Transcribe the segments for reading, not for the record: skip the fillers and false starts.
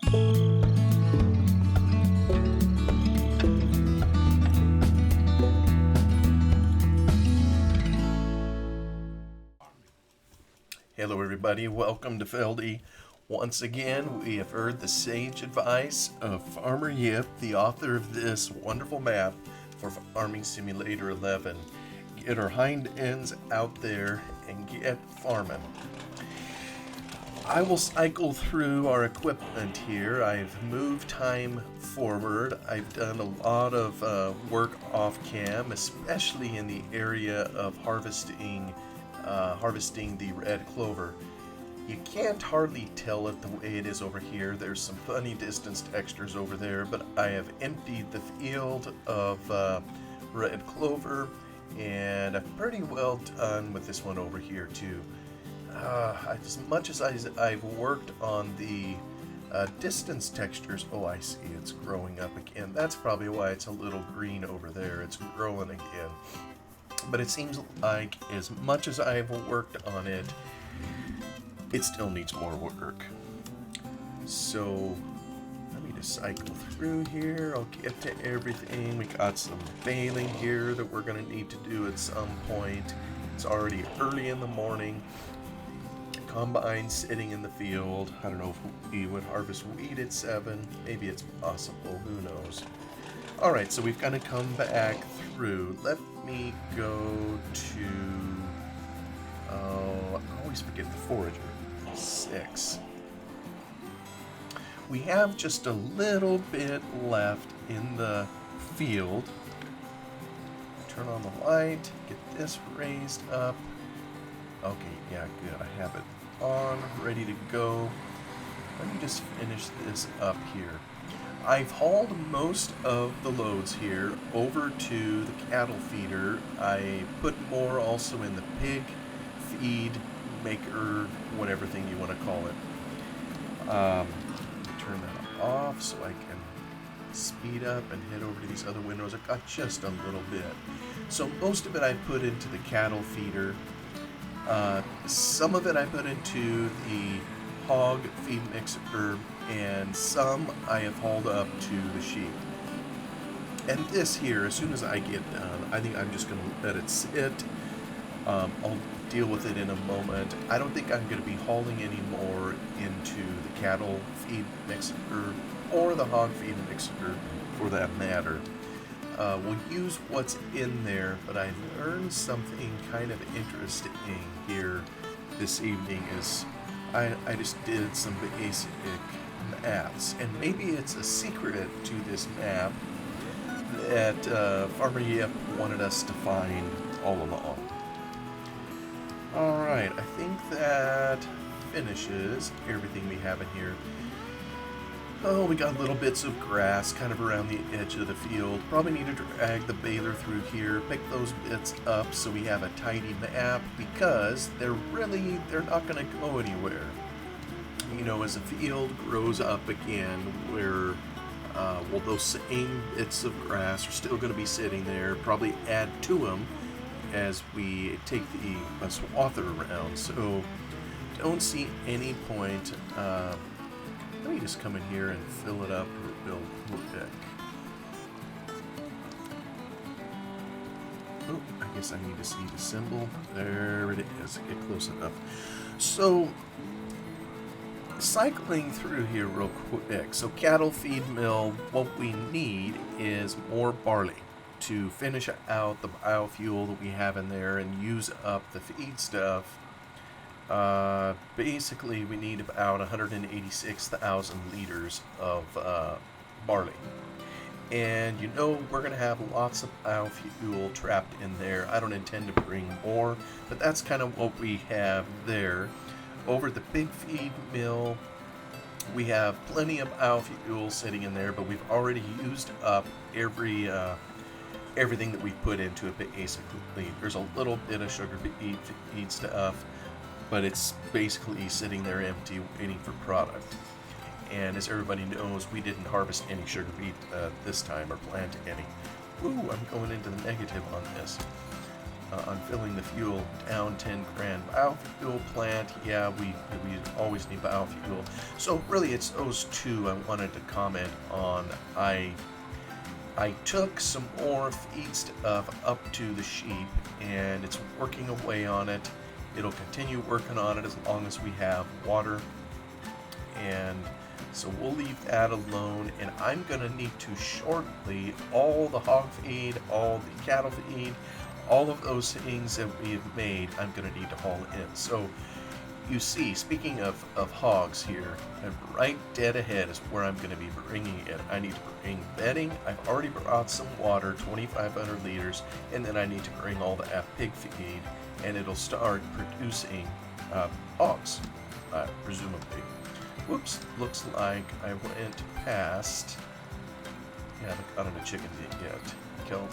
Hello everybody, welcome to Feldy. Once again, we have heard the sage advice of Farmer Yip, the author of this wonderful map for Farming Simulator 11. Get our hind ends out there and get farming. I will cycle through our equipment here. I've moved time forward. I've done a lot of work off cam, especially in the area of harvesting the red clover. You can't hardly tell it the way it is over here. There's some funny distance textures over there, but I have emptied the field of red clover, and I'm pretty well done with this one over here too. As much as I've worked on the distance textures, oh, I see it's growing up again. That's probably why it's a little green over there. It's growing again. But it seems like as much as I've worked on it, it still needs more work. So let me just cycle through here. I'll get to everything. We got some baling here that we're going to need to do at some point. It's already early in the morning. Combine sitting in the field. I don't know if we would harvest wheat at 7. Maybe it's possible. Who knows? Alright, so we've got to come back through. Let me go to... I always forget the forager. 6. We have just a little bit left in the field. Turn on the light. Get this raised up. Okay, yeah, good. I have it on, ready to go. Let me just finish this up here. I've hauled most of the loads here over to the cattle feeder. I put more also in the pig feed maker, whatever thing you want to call it. Turn that off so I can speed up and head over to these other windows. I've got just a little bit. So most of it I put into the cattle feeder. Some of it I put into the hog feed mixer, and some I have hauled up to the sheep. And this here, as soon as I get done, I think I'm just going to let it sit. I'll deal with it in a moment. I don't think I'm going to be hauling any more into the cattle feed mixer or the hog feed mixer for that matter. We'll use what's in there, but I learned something kind of interesting here this evening is I just did some basic maths, and maybe it's a secret to this map that Farmer Yip wanted us to find all along. Alright, I think that finishes everything we have in here. Oh, we got little bits of grass kind of around the edge of the field. Probably need to drag the baler through here, pick those bits up so we have a tidy map, because they're not going to go anywhere. You know, as the field grows up again, where well, those same bits of grass are still going to be sitting there, probably add to them as we take the swather around. So don't see any point. Let me just come in here and fill it up real quick. Oh, I guess I need to see the symbol. There it is. Get close enough. So, cycling through here real quick. So, cattle feed mill, what we need is more barley to finish out the biofuel that we have in there and use up the feed stuff. Basically, we need about 186,000 liters of barley. And you know we're going to have lots of biofuel trapped in there. I don't intend to bring more, but that's kind of what we have there. Over at the pig feed mill, we have plenty of biofuel sitting in there, but we've already used up everything that we put into it. Basically, there's a little bit of sugar feed stuff, but it's basically sitting there empty, waiting for product. And as everybody knows, we didn't harvest any sugar beet this time, or plant any. Ooh, I'm going into the negative on this. on filling the fuel down 10 grand. Biofuel plant, yeah, we always need biofuel. So really it's those two I wanted to comment on. I took some more feed stuff up to the sheep, and it's working away on it. It'll continue working on it as long as we have water, and so we'll leave that alone. And I'm going to need to shortly, all the hog feed, all the cattle feed, all of those things that we have made, I'm going to need to haul in. So you see, speaking of hogs here, right dead ahead is where I'm going to be bringing it. I need to bring bedding. I've already brought some water, 2,500 liters, and then I need to bring all the pig feed, and it'll start producing hogs, presumably. Whoops, looks like I went past. Yeah, I don't know, chicken didn't get kelp.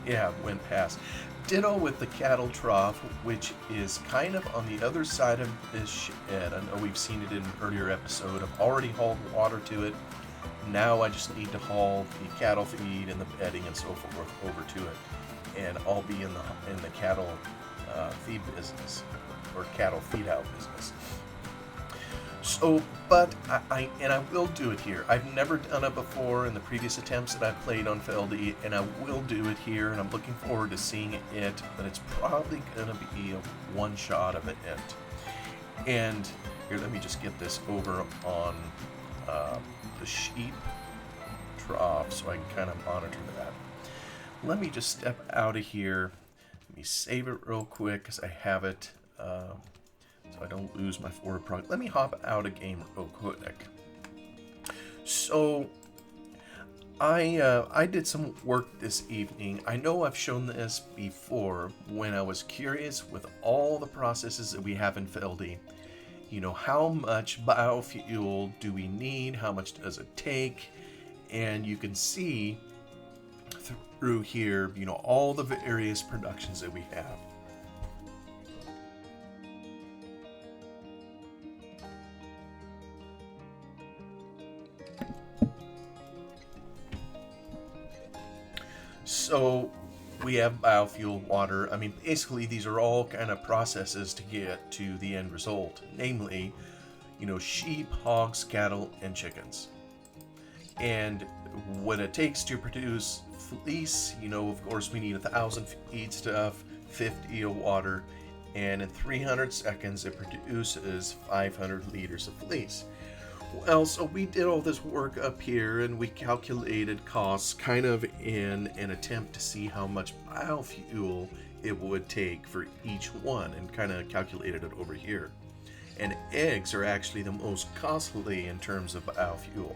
Yeah, went past. Ditto with the cattle trough, which is kind of on the other side of this shed. I know we've seen it in an earlier episode. I've already hauled water to it. Now I just need to haul the cattle feed and the bedding and so forth over to it, and I'll be in the cattle feed business, or cattle feed out business. So, but I will do it here. I've never done it before in the previous attempts that I've played on Feldy, and I will do it here, and I'm looking forward to seeing it, but it's probably going to be a one-shot of it. And here, let me just get this over on the sheep trough so I can kind of monitor that. Let me just step out of here. Let me save it real quick because I have it. So I don't lose my forward progress. Let me hop out of game real quick. So I did some work this evening. I know I've shown this before when I was curious with all the processes that we have in Feldy. You know, how much biofuel do we need? How much does it take? And you can see through here, you know, all the various productions that we have. So we have biofuel, water. I mean, basically these are all kind of processes to get to the end result, namely, you know, sheep, hogs, cattle, and chickens. And what it takes to produce fleece, you know, of course we need 1,000 feedstuff, 50 of water, and in 300 seconds it produces 500 liters of fleece. Well, so we did all this work up here, and we calculated costs kind of in an attempt to see how much biofuel it would take for each one, and kind of calculated it over here. And eggs are actually the most costly in terms of biofuel.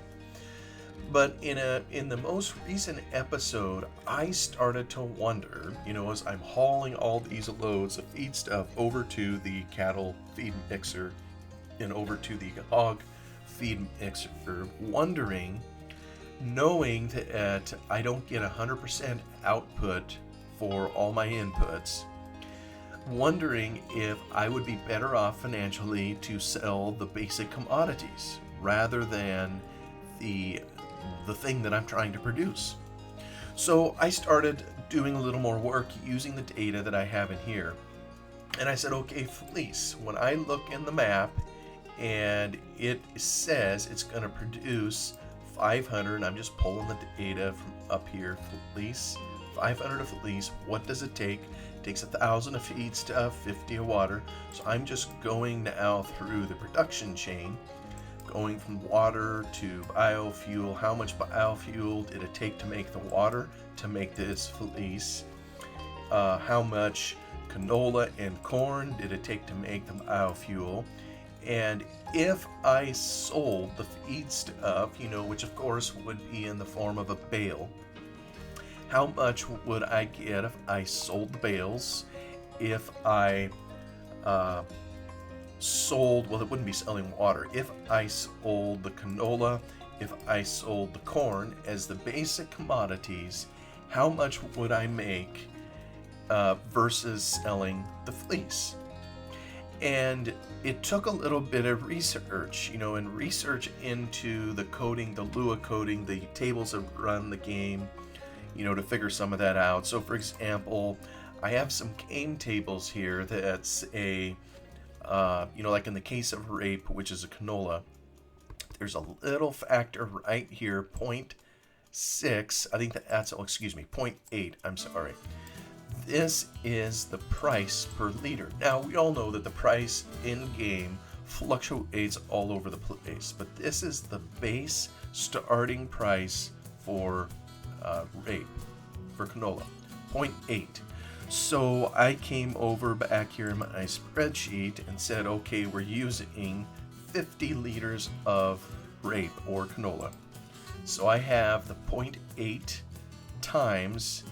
But in the most recent episode, I started to wonder, you know, as I'm hauling all these loads of feed stuff over to the cattle feed mixer and over to the hog feed mixer, wondering, knowing that I don't get 100% output for all my inputs, wondering if I would be better off financially to sell the basic commodities rather than the thing that I'm trying to produce. So I started doing a little more work using the data that I have in here, and I said, okay, fleece, when I look in the map and it says it's going to produce 500, I'm just pulling the data from up here, fleece, 500 of fleece, what does it take? It takes 1,000 of feed stuff, 50 of water. So I'm just going now through the production chain, going from water to biofuel. How much biofuel did it take to make the water to make this fleece? How much canola and corn did it take to make the biofuel? And if I sold the feed stuff, you know, which of course would be in the form of a bale, how much would I get if I sold the bales? If I sold, well, it wouldn't be selling water. If I sold the canola, if I sold the corn as the basic commodities, how much would I make versus selling the fleece? And it took a little bit of research, you know, and research into the coding, the Lua coding, the tables that run the game, you know, to figure some of that out. So for example, I have some game tables here that's a, like in the case of rape, which is a canola, there's a little factor right here, 0.6. I think that's, oh, excuse me, 0.8. I'm sorry. This is the price per liter. Now, we all know that the price in game fluctuates all over the place, but this is the base starting price for rape, for canola, 0.8. So I came over back here in my spreadsheet and said, okay, we're using 50 liters of rape or canola. So I have the 0.8 times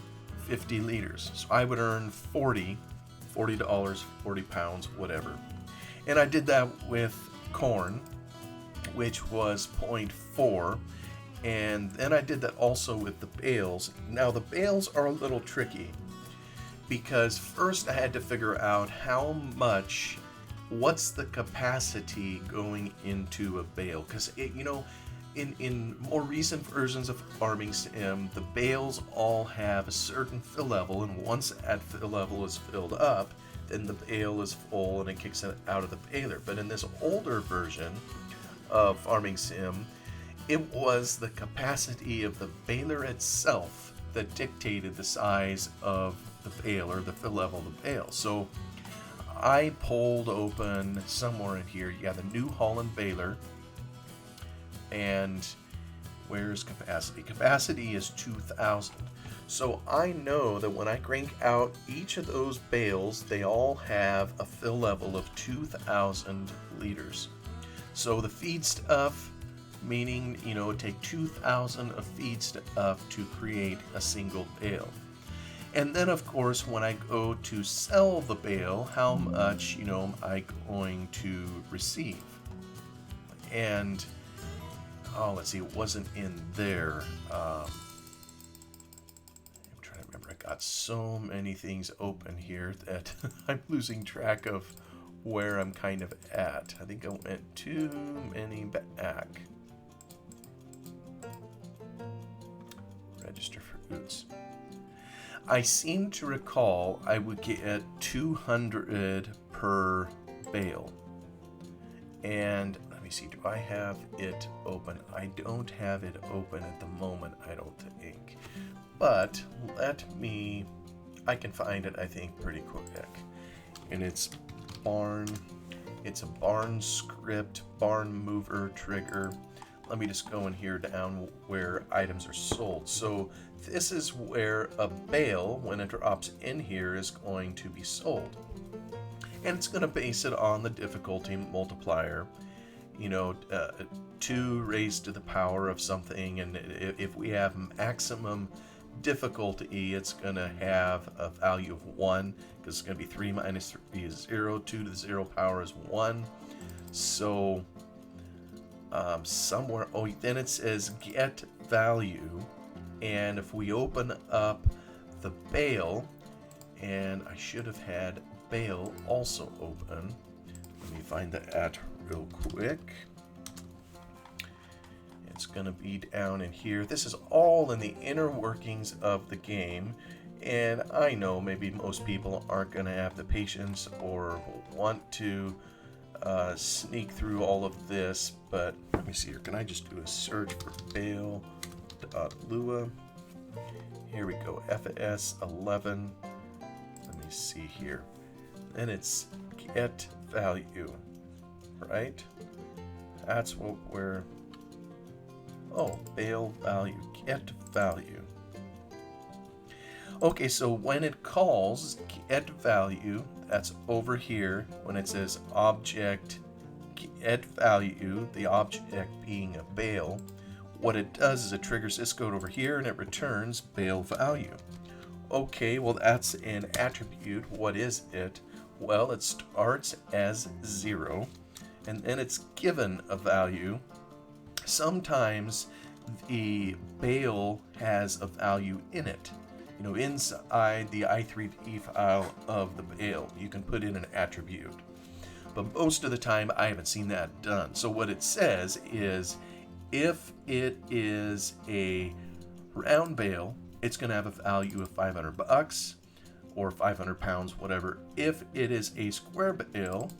50 liters. So I would earn $40, 40 pounds, whatever. And I did that with corn, which was 0.4. And then I did that also with the bales. Now the bales are a little tricky because first I had to figure out what's the capacity going into a bale. Because in more recent versions of Farming Sim, the bales all have a certain fill level, and once that fill level is filled up, then the bale is full and it kicks it out of the baler. But in this older version of Farming Sim, it was the capacity of the baler itself that dictated the size of the bale or the fill level of the bale. So I pulled open somewhere in here, the New Holland baler. And where's capacity? Capacity is 2,000. So I know that when I crank out each of those bales, they all have a fill level of 2,000 liters. So the feed stuff, meaning, take 2,000 of feed stuff to create a single bale. And then, of course, when I go to sell the bale, how much, am I going to receive? And let's see, it wasn't in there. I'm trying to remember. I got so many things open here that I'm losing track of where I'm kind of at. I think I went too many back. Register for goods. I seem to recall I would get 200 per bale. And let me see, do I have it open? I don't have it open at the moment, I don't think. But I can find it, I think, pretty quick. And it's a barn script, barn mover trigger. Let me just go in here down where items are sold. So this is where a bale, when it drops in here, is going to be sold. And it's going to base it on the difficulty multiplier, 2 raised to the power of something. And if we have maximum difficulty, it's going to have a value of 1, because it's going to be 3 minus 3 is 0, 2 to the 0 power is 1. So somewhere, then it says get value, and if we open up the bale, and I should have had bale also open. Let me find that real quick. It's going to be down in here. This is all in the inner workings of the game, and I know maybe most people aren't going to have the patience or want to sneak through all of this, but let me see here. Can I just do a search for bale.lua? Here we go, FS11. Let me see here. And it's get value, right? That's what we're, bale value, get value. Okay, so when it calls get value, that's over here when it says object get value, the object being a bale. What it does is it triggers this code over here and it returns bale value. Okay, well that's an attribute. What is it? Well, it starts as 0 and then it's given a value. Sometimes the bale has a value in it. Inside the i3p file of the bale, you can put in an attribute. But most of the time, I haven't seen that done. So what it says is, if it is a round bale, it's going to have a value of $500. or 500 pounds, whatever. If it is a square bale,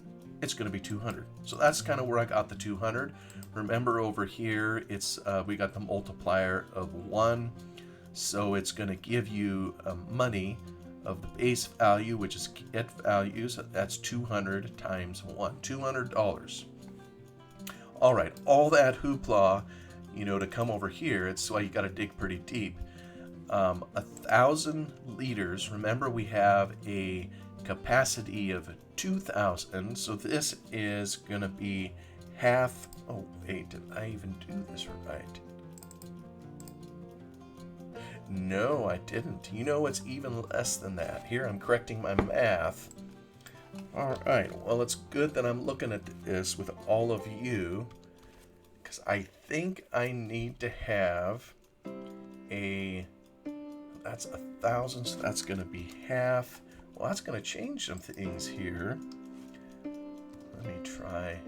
it's going to be 200. So that's kind of where I got the 200. Remember over here, it's we got the multiplier of 1. So it's going to give you money of the base value, which is get value. So that's 200 times 1, $200. All right, all that hoopla, to come over here, it's why you got to dig pretty deep. 1,000 liters. Remember, we have a capacity of 2,000, so this is going to be half. Oh, wait, did I even do this right? No, I didn't. It's even less than that. Here, I'm correcting my math. All right, well, it's good that I'm looking at this with all of you, because I think I need to have that's 1,000, so that's going to be half. Well, that's going to change some things here. Let me try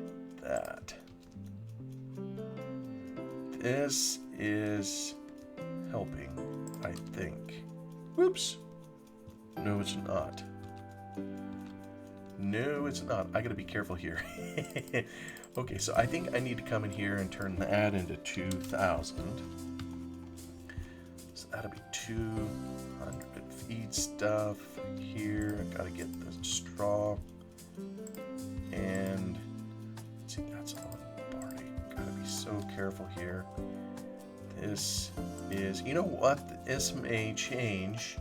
that. This is helping, I think. Whoops. No, it's not. No, it's not. I got to be careful here. Okay, so I think I need to come in here and turn that into 2,000. So that'll be 200 feed stuff here. I gotta get the straw, and let's see, that's all party. Gotta be so careful here. This is, this may change.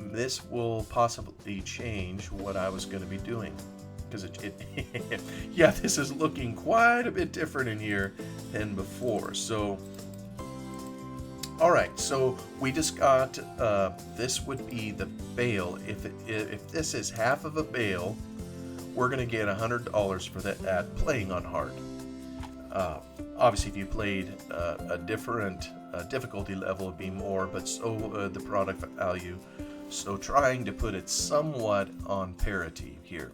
This will possibly change what I was going to be doing, because yeah, this is looking quite a bit different in here than before. So all right, so we just got, this would be the bale. If this is half of a bale, we're going to get $100 for that playing on hard. Obviously, if you played a different difficulty level, would be more, but so the product value. So trying to put it somewhat on parity here.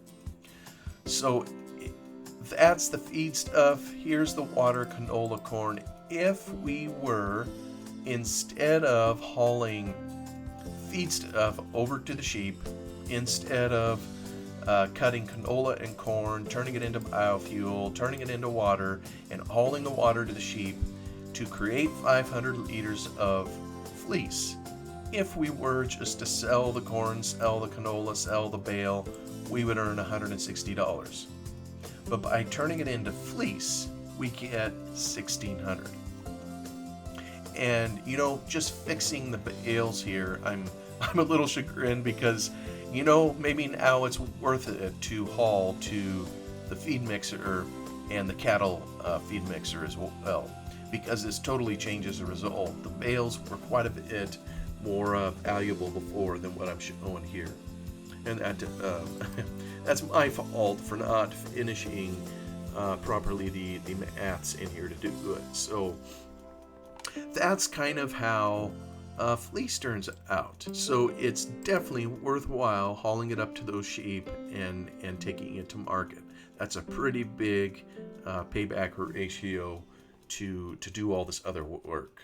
So that's the feed stuff. Here's the water, canola, corn. If we were, instead of hauling feed stuff over to the sheep, instead of cutting canola and corn, turning it into biofuel, turning it into water, and hauling the water to the sheep to create 500 liters of fleece, if we were just to sell the corn, sell the canola, sell the bale, we would earn $160. But by turning it into fleece, we get $1,600. And just fixing the bales here, I'm a little chagrined because maybe now it's worth it to haul to the feed mixer and the cattle feed mixer as well, because this totally changes the result. The bales were quite a bit more valuable before than what I'm showing here, and that that's my fault for not finishing properly the maths in here to do it. So that's kind of how fleece turns out. So it's definitely worthwhile hauling it up to those sheep and taking it to market. That's a pretty big payback ratio to do all this other work.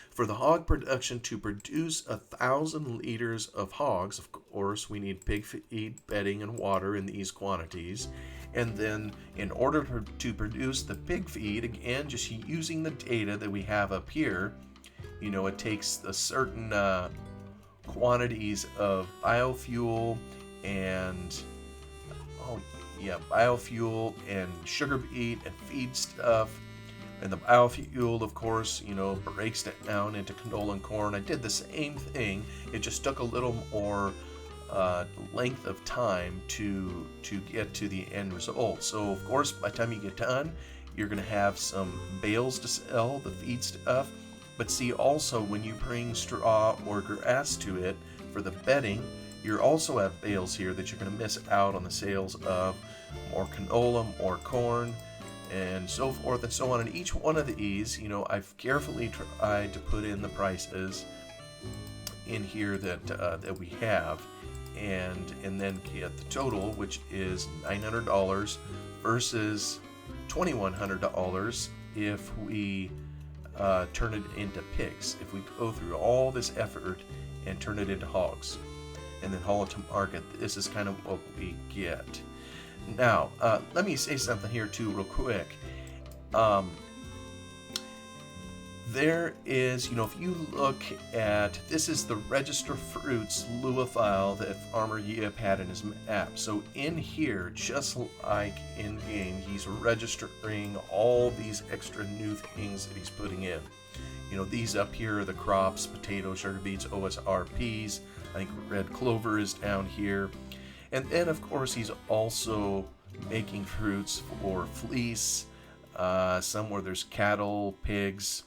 For the hog production, to produce 1,000 liters of hogs, of course, we need pig feed, bedding, and water in these quantities. And then in order to produce the pig feed, again, just using the data that we have up here, it takes a certain quantities of biofuel and, biofuel and sugar beet and feed stuff. And the biofuel, of course, breaks it down into canola and corn. I did the same thing. It just took a little more length of time to get to the end result. So, of course, by the time you get done, you're going to have some bales to sell, the feed stuff. But see, also, when you bring straw or grass to it for the bedding, you also have bales here that you're going to miss out on the sales of more canola, more corn, and so forth and so on. And each one of these, I've carefully tried to put in the prices in here that we have, and then get the total, which is $900 versus $2,100 if we turn it into pigs. If we go through all this effort and turn it into hogs. and then haul it to market. This is kind of what we get. Now, let me say something here too real quick. There is, if you look at, this is the Register Fruits Lua file that Farmer Yip had in his map. So in here, just like in game, he's registering all these extra new things that he's putting in. These up here are the crops: potatoes, sugar beets, OSRPs. I think red clover is down here. And then, of course, he's also making fruits for fleece, somewhere there's cattle, pigs.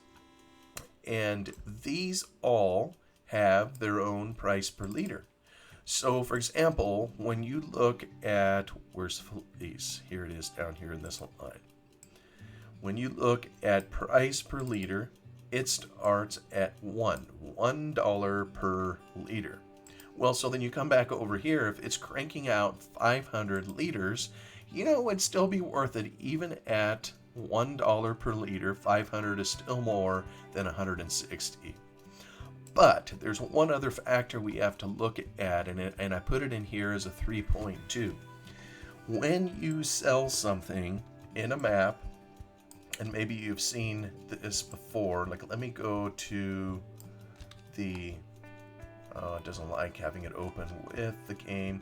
And these all have their own price per liter. So, for example, when you look at, where's fleece? Here it is down here in this line. When you look at price per liter, it starts at $1 per liter. Well, so then you come back over here, if it's cranking out 500 liters, it'd still be worth it even at $1 per liter. 500 is still more than 160. But there's one other factor we have to look at, and I put it in here as a 3.2. When you sell something in a map, and maybe you've seen this before, like let me go to the, it doesn't like having it open with the game.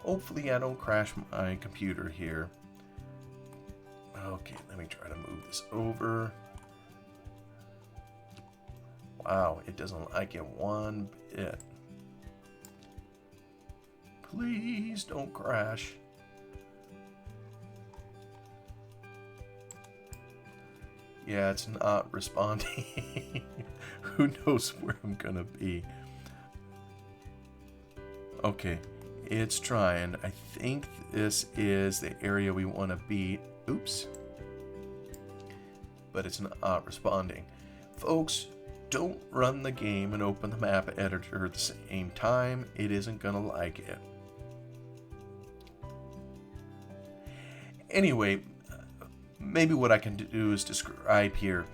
Hopefully I don't crash my computer here. Okay, let me try to move this over. Wow, it doesn't like it one bit. Please don't crash. Yeah, it's not responding. Who knows where I'm gonna be? Okay, it's trying. I think this is the area we want to be. Oops. But it's not responding. Folks, don't run the game and open the map editor at the same time. It isn't gonna like it. Anyway, maybe what I can do is describe here.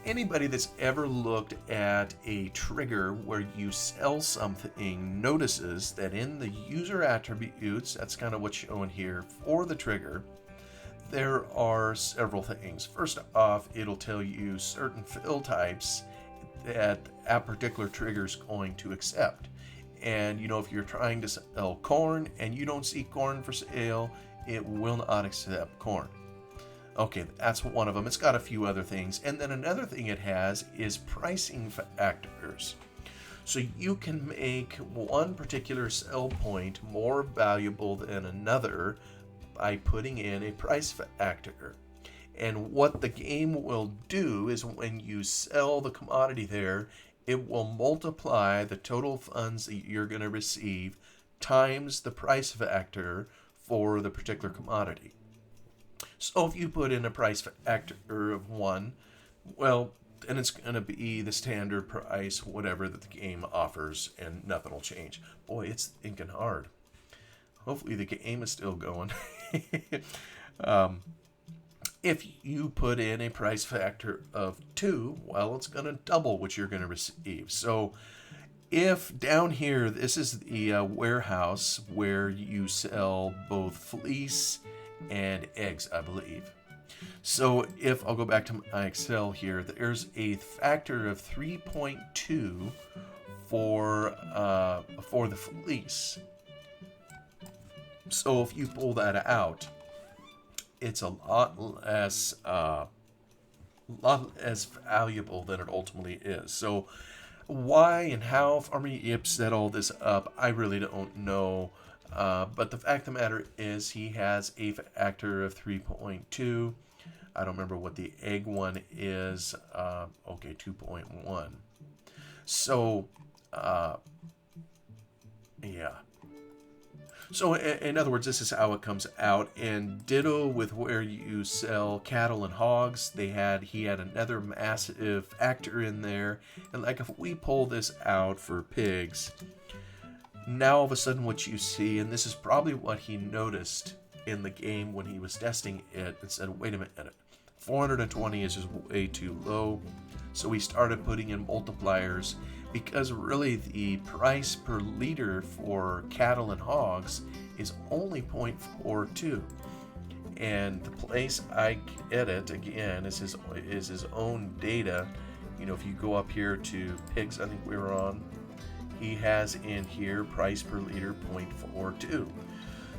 Anybody that's ever looked at a trigger where you sell something notices that in the user attributes, that's kind of what's shown here for the trigger, there are several things. First off, it'll tell you certain fill types that a particular trigger is going to accept. And if you're trying to sell corn and you don't see corn for sale, it will not accept corn. Okay, that's one of them. It's got a few other things. And then another thing it has is pricing factors. So you can make one particular sell point more valuable than another by putting in a price factor. And what the game will do is when you sell the commodity there, it will multiply the total funds that you're going to receive times the price factor for the particular commodity. So if you put in a price factor of 1, well, then it's going to be the standard price, whatever that the game offers, and nothing will change. Boy, it's thinking hard. Hopefully the game is still going. If you put in a price factor of 2, well, it's going to double what you're going to receive. So if down here, this is the warehouse where you sell both fleece and eggs, I believe. So if I'll go back to my Excel here, there's a factor of 3.2 for the fleece. So if you pull that out, it's a lot less valuable than it ultimately is. So why and how Farmer Yip set all this up, I really don't know. But the fact of the matter is he has a factor of 3.2. I don't remember what the egg one is. Okay, 2.1. So, yeah. So in other words, this is how it comes out. And ditto with where you sell cattle and hogs. He had another massive factor in there. And like if we pull this out for pigs, now all of a sudden what you see, and this is probably what he noticed in the game when he was testing it, and said, wait a minute, 420 is just way too low. So we started putting in multipliers. because really the price per liter for cattle and hogs is only 0.42. And the place I get it again is his own data. You know, if you go up here to pigs, I think we were on, he has in here price per liter 0.42.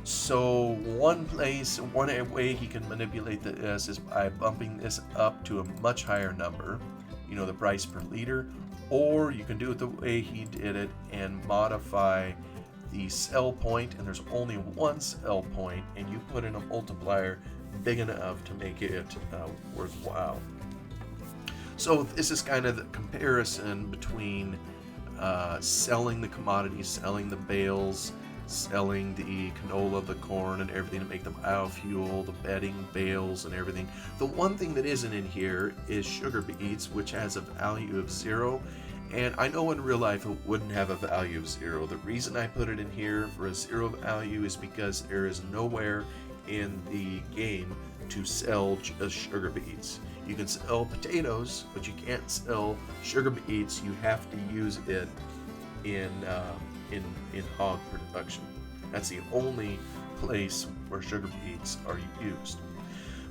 So one way he can manipulate this is by bumping this up to a much higher number, you know, the price per liter, or you can do it the way he did it and modify the sell point, and there's only one sell point, and you put in a multiplier big enough to make it worthwhile. So this is kind of the comparison between selling the commodities, selling the bales, selling the canola, the corn, and everything to make the biofuel, the bedding, bales, and everything. The one thing that isn't in here is sugar beets, which has a value of 0. And I know in real life it wouldn't have a value of 0. The reason I put it in here for a 0 value is because there is nowhere in the game to sell just sugar beets. You can sell potatoes, but you can't sell sugar beets. You have to use it in hog production. That's the only place where sugar beets are used.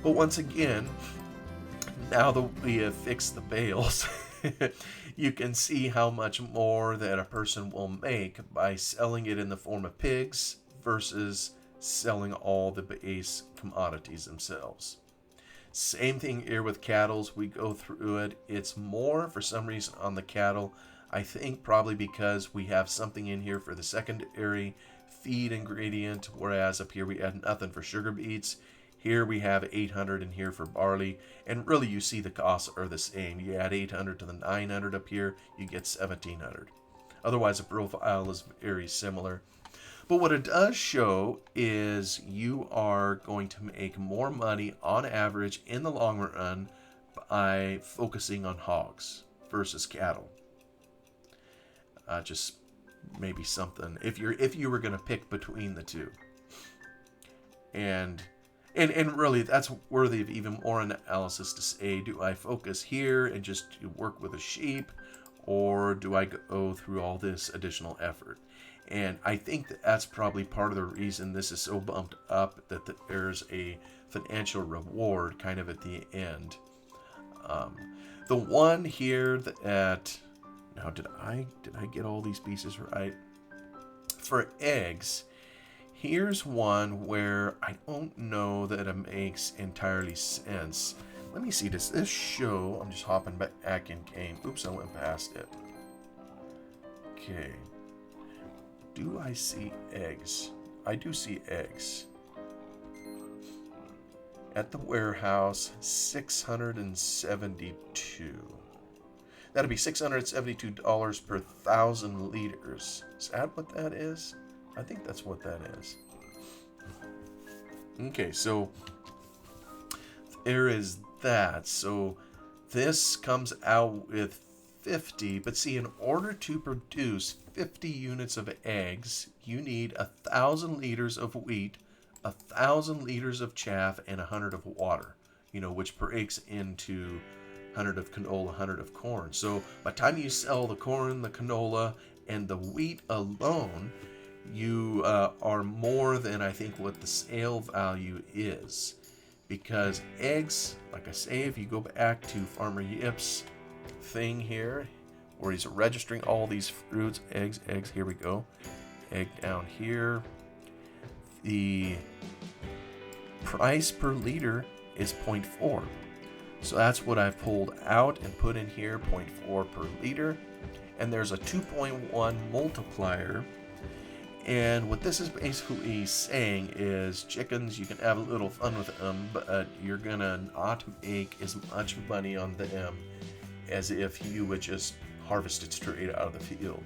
But once again, now that we have fixed the bales, you can see how much more that a person will make by selling it in the form of pigs versus selling all the base commodities themselves. Same thing here with cattle. We go through it. It's more for some reason on the cattle. I think probably because we have something in here for the secondary feed ingredient, whereas up here we had nothing for sugar beets. Here we have 800 in here for barley, and really you see the costs are the same. You add 800 to the 900 up here, you get 1700. Otherwise the profile is very similar. But what it does show is you are going to make more money on average in the long run by focusing on hogs versus cattle. Just maybe something if you were going to pick between the two. And really that's worthy of even more analysis to say, do I focus here and just work with a sheep, or do I go through all this additional effort? And I think that's probably part of the reason this is so bumped up, that there's a financial reward kind of at the end. The one here that, now did I get all these pieces right? For eggs, here's one where I don't know that it makes entirely sense. Let me see, does this show, I'm just hopping back in game. Oops, I went past it. Okay. Do I see eggs? I do see eggs. At the warehouse, 672. That'll be $672 per 1,000 liters. Is that what that is? I think that's what that is. Okay, so there is that. So this comes out with 50, but see, in order to produce 50 units of eggs, you need 1,000 liters of wheat, 1,000 liters of chaff, and 100 of water, which breaks into 100 of canola, 100 of corn. So by the time you sell the corn, the canola, and the wheat alone, you are more than, I think, what the sale value is. Because eggs, like I say, if you go back to Farmer Yip's thing here, where he's registering all these fruits, eggs, here we go. Egg down here. The price per liter is 0.4. So that's what I've pulled out and put in here, 0.4 per liter. And there's a 2.1 multiplier. And what this is basically saying is, chickens, you can have a little fun with them, but you're gonna not make as much money on them as if you would just harvest it straight out of the field.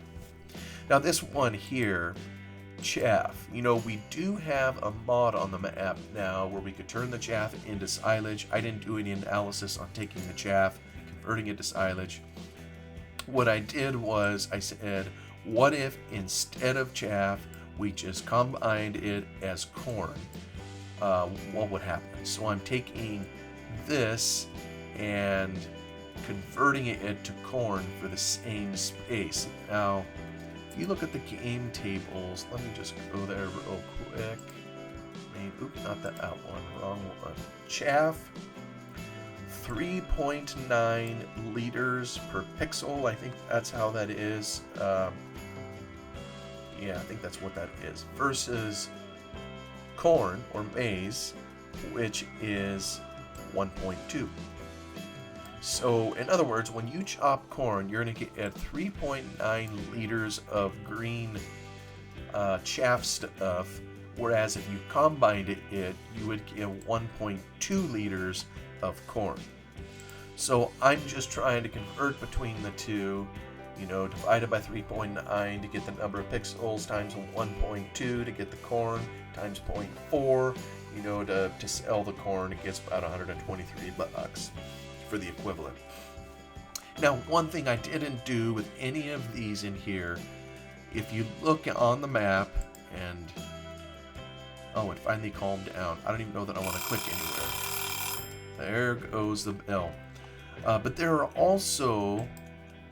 Now this one here, chaff, we do have a mod on the map now where we could turn the chaff into silage. I didn't do any analysis on taking the chaff, converting it to silage. What I did was I said, what if instead of chaff we just combined it as corn? What would happen? So I'm taking this and converting it to corn for the same space. Now, if you look at the game tables, let me just go there real quick. Maybe, oops, not that out one, wrong one. Chaff, 3.9 liters per pixel. I think that's how that is. Yeah, I think that's what that is. Versus corn or maize, which is 1.2. So, in other words, when you chop corn, you're going to get 3.9 liters of green chaff stuff, whereas if you combined it, you would get 1.2 liters of corn. So I'm just trying to convert between the two, divided by 3.9 to get the number of pixels, times 1.2 to get the corn, times 0.4, to sell the corn. It gets about $123 for the equivalent. Now, one thing I didn't do with any of these in here, if you look on the map and, oh, it finally calmed down. I don't even know that I want to click anywhere. There goes the bell. But there are also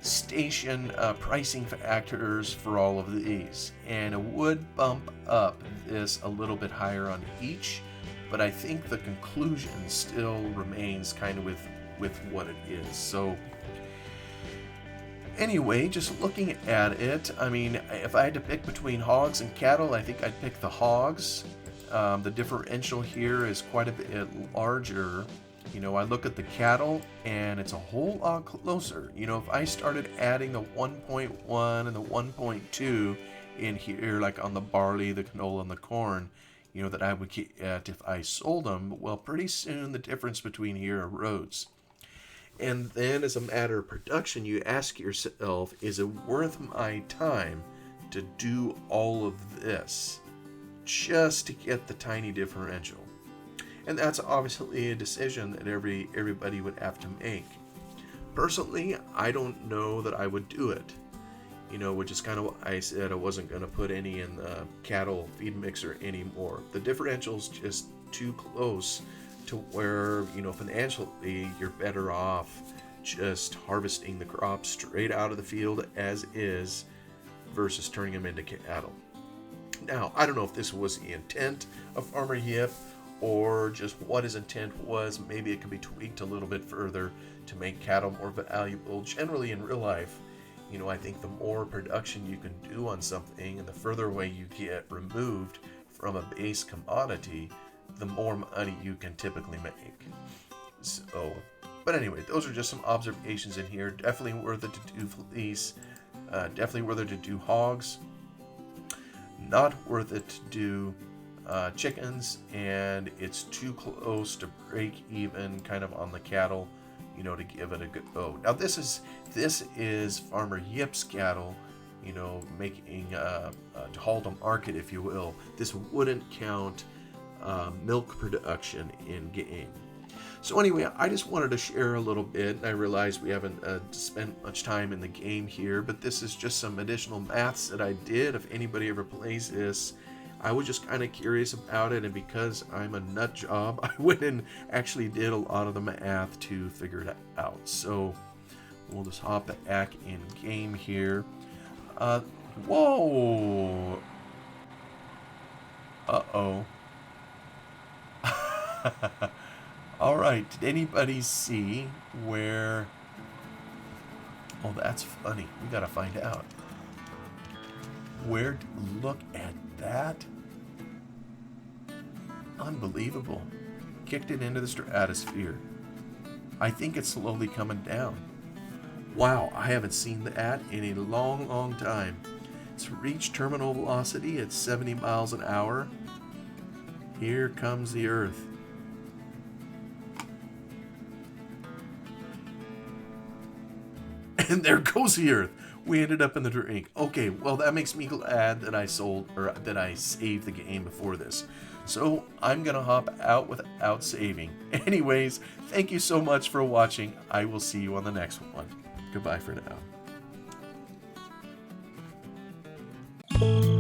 station pricing factors for all of these, and it would bump up this a little bit higher on each, but I think the conclusion still remains kind of with what it is. So anyway, just looking at it, I mean, if I had to pick between hogs and cattle, I think I'd pick the hogs. The differential here is quite a bit larger. I look at the cattle and it's a whole lot closer. If I started adding the 1.1 and the 1.2 in here, like on the barley, the canola, and the corn, that I would get if I sold them, well, pretty soon the difference between here erodes. And then as a matter of production, you ask yourself, is it worth my time to do all of this just to get the tiny differential? And that's obviously a decision that everybody would have to make. Personally, I don't know that I would do it, which is kind of what I said. I wasn't going to put any in the cattle feed mixer anymore. The differential's just too close to where, financially you're better off just harvesting the crop straight out of the field as is versus turning them into cattle. Now, I don't know if this was the intent of Farmer Yip or just what his intent was. Maybe it could be tweaked a little bit further to make cattle more valuable. Generally in real life, I think the more production you can do on something and the further away you get removed from a base commodity, the more money you can typically make. So, but anyway, those are just some observations in here. Definitely worth it to do fleece. Definitely worth it to do hogs. Not worth it to do chickens, and it's too close to break even kind of on the cattle, to give it a good go. Now this is Farmer Yip's cattle, making to haul to market, if you will. This wouldn't count milk production in game. So anyway, I just wanted to share a little bit. I realize we haven't spent much time in the game here, but this is just some additional maths that I did. If anybody ever plays this, I was just kind of curious about it, and because I'm a nut job, I went and actually did a lot of the math to figure it out. So we'll just hop back in game here. Whoa! Uh-oh. All right, did anybody see where... Oh, that's funny. We gotta find out. Look at that. Unbelievable. Kicked it into the stratosphere. I think it's slowly coming down. Wow, I haven't seen that in a long, long time. It's reached terminal velocity at 70 miles an hour. Here comes the Earth. And there goes the Earth. We ended up in the drink. Okay, well, that makes me glad that I saved the game before this. So I'm gonna hop out without saving. Anyways, thank you so much for watching. I will see you on the next one. Goodbye for now.